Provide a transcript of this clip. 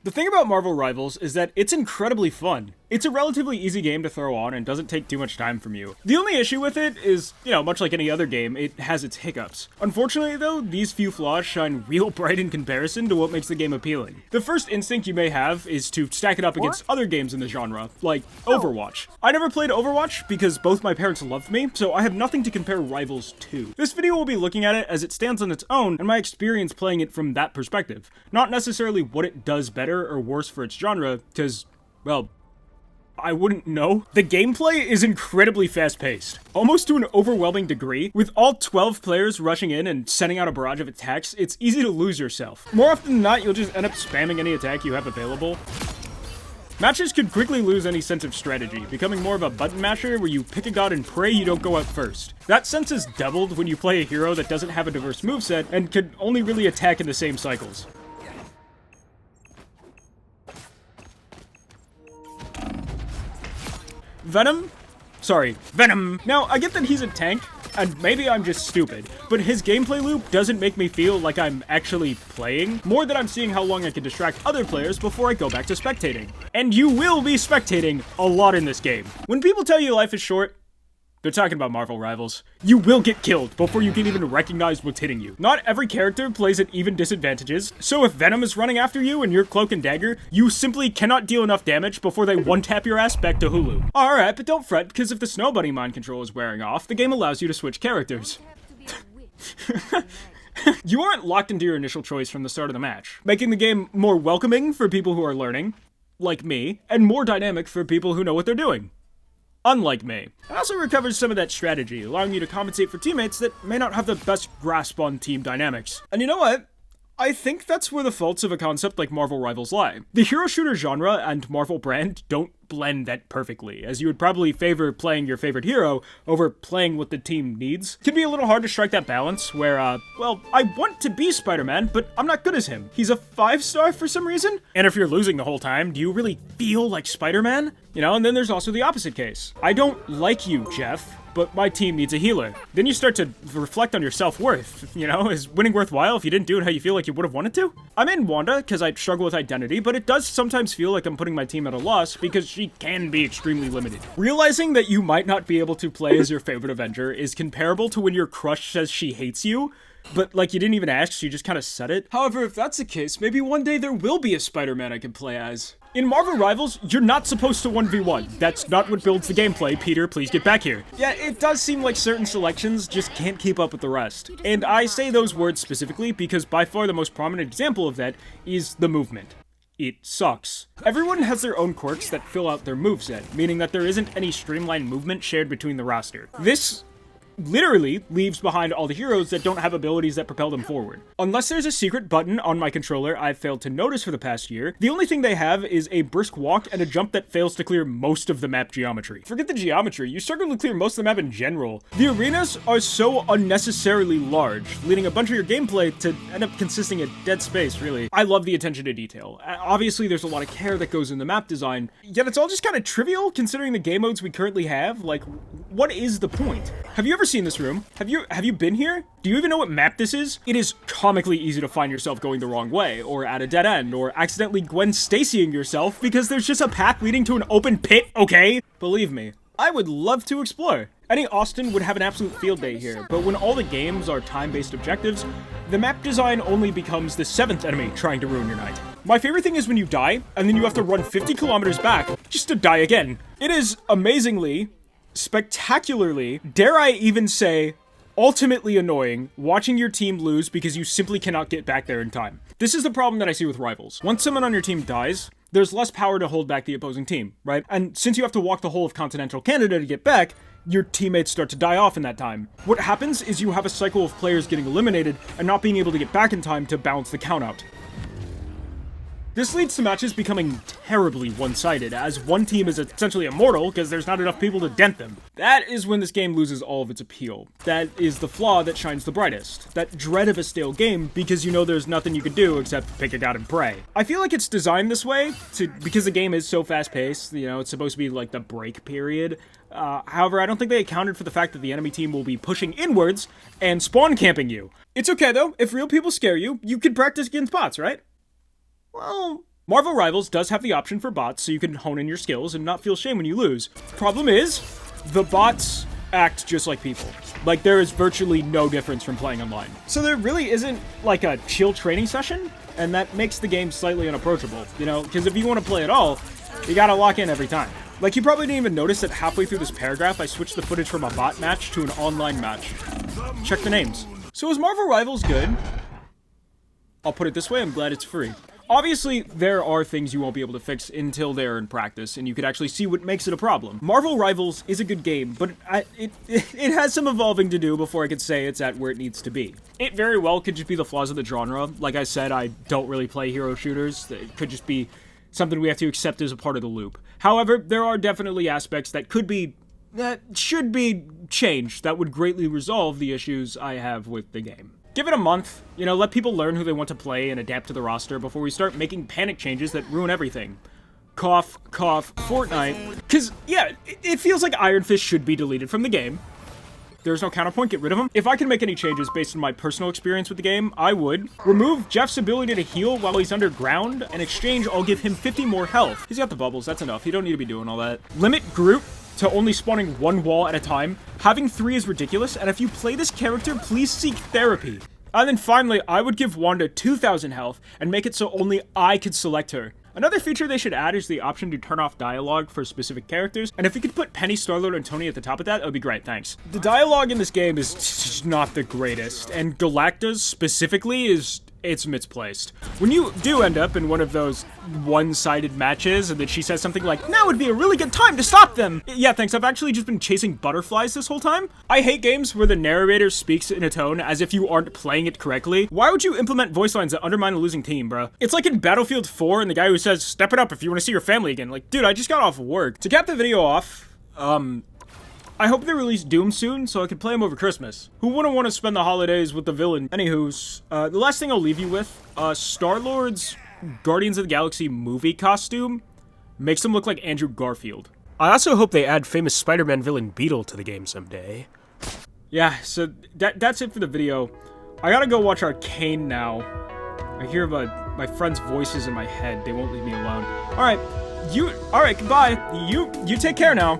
The thing about Marvel Rivals is that it's incredibly fun. It's a relatively easy game to throw on and doesn't take too much time from you. The only issue with it is, much like any other game, it has its hiccups. Unfortunately though, these few flaws shine real bright in comparison to what makes the game appealing. The first instinct you may have is to stack it up against other games in the genre, like Overwatch. I never played Overwatch because both my parents loved me, so I have nothing to compare Rivals to. This video will be looking at it as it stands on its own and my experience playing it from that perspective, not necessarily what it does better or worse for its genre, because, well, I wouldn't know. The gameplay is incredibly fast-paced, almost to an overwhelming degree. With all 12 players rushing in and sending out a barrage of attacks, it's easy to lose yourself. More often than not, you'll just end up spamming any attack you have available. Matches could quickly lose any sense of strategy, becoming more of a button masher where you pick a god and pray you don't go out first. That sense is doubled when you play a hero that doesn't have a diverse moveset and can only really attack in the same cycles. Venom? Now, I get that he's a tank, and maybe I'm just stupid, but his gameplay loop doesn't make me feel like I'm actually playing, more than I'm seeing how long I can distract other players before I go back to spectating. And you will be spectating a lot in this game. When people tell you life is short, they're talking about Marvel Rivals. You will get killed before you can even recognize what's hitting you. Not every character plays at even disadvantages, so if Venom is running after you and you're Cloak and Dagger, you simply cannot deal enough damage before they one-tap your ass back to Hulu. Alright, but don't fret, because if the Snow Bunny mind control is wearing off, the game allows you to switch characters. You aren't locked into your initial choice from the start of the match, making the game more welcoming for people who are learning, like me, and more dynamic for people who know what they're doing. Unlike me. It also recovers some of that strategy, allowing you to compensate for teammates that may not have the best grasp on team dynamics. And you know what? I think that's where the faults of a concept like Marvel Rivals lie. The hero shooter genre and Marvel brand don't blend that perfectly, as you would probably favor playing your favorite hero over playing what the team needs. It can be a little hard to strike that balance where, well, I want to be Spider-Man, but I'm not good as him. He's a 5-star for some reason? And if you're losing the whole time, do you really feel like Spider-Man? And then there's also the opposite case. I don't like you, Jeff, but my team needs a healer. Then you start to reflect on your self-worth. Is winning worthwhile if you didn't do it how you feel like you would have wanted to? I'm in Wanda because I struggle with identity, but it does sometimes feel like I'm putting my team at a loss because she can be extremely limited. Realizing that you might not be able to play as your favorite Avenger is comparable to when your crush says she hates you, but like you didn't even ask, you just kind of said it. However, if that's the case, maybe one day there will be a Spider-Man I can play as. In Marvel Rivals, you're not supposed to 1v1. That's not what builds the gameplay. Peter, please get back here. Yeah, it does seem like certain selections just can't keep up with the rest. And I say those words specifically because by far the most prominent example of that is the movement. It sucks. Everyone has their own quirks that fill out their moveset, meaning that there isn't any streamlined movement shared between the roster. This literally leaves behind all the heroes that don't have abilities that propel them forward. Unless there's a secret button on my controller I've failed to notice for the past year, the only thing they have is a brisk walk and a jump that fails to clear most of the map geometry. Forget the geometry, you struggle to clear most of the map in general. The arenas are so unnecessarily large, leading a bunch of your gameplay to end up consisting of dead space, really. I love the attention to detail. Obviously there's a lot of care that goes in the map design, yet it's all just kind of trivial considering the game modes we currently have. Like, what is the point? Have you ever seen this room? Have you been here? Do you even know what map this is? It is comically easy to find yourself going the wrong way, or at a dead end, or accidentally Gwen Stacying yourself because there's just a path leading to an open pit, okay? Believe me, I would love to explore. Any Austin would have an absolute field day here, but when all the games are time-based objectives, the map design only becomes the 7th enemy trying to ruin your night. My favorite thing is when you die, and then you have to run 50 kilometers back just to die again. It is amazingly, spectacularly, dare I even say, ultimately annoying watching your team lose because you simply cannot get back there in time. This is the problem that I see with Rivals. Once someone on your team dies, there's less power to hold back the opposing team, right? And since you have to walk the whole of continental Canada to get back, your teammates start to die off in that time. What happens is you have a cycle of players getting eliminated and not being able to get back in time to balance the count out. This leads to matches becoming terribly one-sided, as one team is essentially immortal because there's not enough people to dent them. That is when this game loses all of its appeal. That is the flaw that shines the brightest. That dread of a stale game because you know there's nothing you can do except pick a god and pray. I feel like it's designed this way because the game is so fast-paced, it's supposed to be like the break period. However, I don't think they accounted for the fact that the enemy team will be pushing inwards and spawn camping you. It's okay though, if real people scare you, you can practice against bots, right? Well, Marvel Rivals does have the option for bots, so you can hone in your skills and not feel shame when you lose. Problem is, the bots act just like people. Like, there is virtually no difference from playing online. So there really isn't, like, a chill training session, and that makes the game slightly unapproachable, you know? Because if you want to play at all, you gotta lock in every time. Like, you probably didn't even notice that halfway through this paragraph, I switched the footage from a bot match to an online match. Check the names. So is Marvel Rivals good? I'll put it this way, I'm glad it's free. Obviously, there are things you won't be able to fix until they're in practice, and you could actually see what makes it a problem. Marvel Rivals is a good game, but it has some evolving to do before I could say it's at where it needs to be. It very well could just be the flaws of the genre. Like I said, I don't really play hero shooters. It could just be something we have to accept as a part of the loop. However, there are definitely aspects that should be changed that would greatly resolve the issues I have with the game. Give it a month, you know, let people learn who they want to play and adapt to the roster before we start making panic changes that ruin everything. Cough, cough, Fortnite. Because, yeah, it feels like Iron Fist should be deleted from the game. There's no counterpoint, get rid of him. If I can make any changes based on my personal experience with the game, I would. Remove Jeff's ability to heal while he's underground. In exchange, I'll give him 50 more health. He's got the bubbles, that's enough. He don't need to be doing all that. Limit Groot to only spawning one wall at a time. Having 3 is ridiculous, and if you play this character, please seek therapy. And then finally, I would give Wanda 2,000 health and make it so only I could select her. Another feature they should add is the option to turn off dialogue for specific characters, and if you could put Penny, Star-Lord, and Tony at the top of that would be great, thanks. The dialogue in this game is just not the greatest, and Galacta's specifically it's misplaced. When you do end up in one of those one-sided matches and then she says something like, "Now would be a really good time to stop them!" Yeah, thanks, I've actually just been chasing butterflies this whole time. I hate games where the narrator speaks in a tone as if you aren't playing it correctly. Why would you implement voice lines that undermine a losing team, bruh? It's like in Battlefield 4 and the guy who says, "Step it up if you want to see your family again." Like, dude, I just got off work. To cap the video off, I hope they release Doom soon so I can play him over Christmas. Who wouldn't want to spend the holidays with the villain? Anywho's, the last thing I'll leave you with, Star-Lord's Guardians of the Galaxy movie costume makes him look like Andrew Garfield. I also hope they add famous Spider-Man villain Beetle to the game someday. Yeah, so that's it for the video. I gotta go watch Arcane now. I hear my friends' voices in my head. They won't leave me alone. Alright, goodbye. You take care now.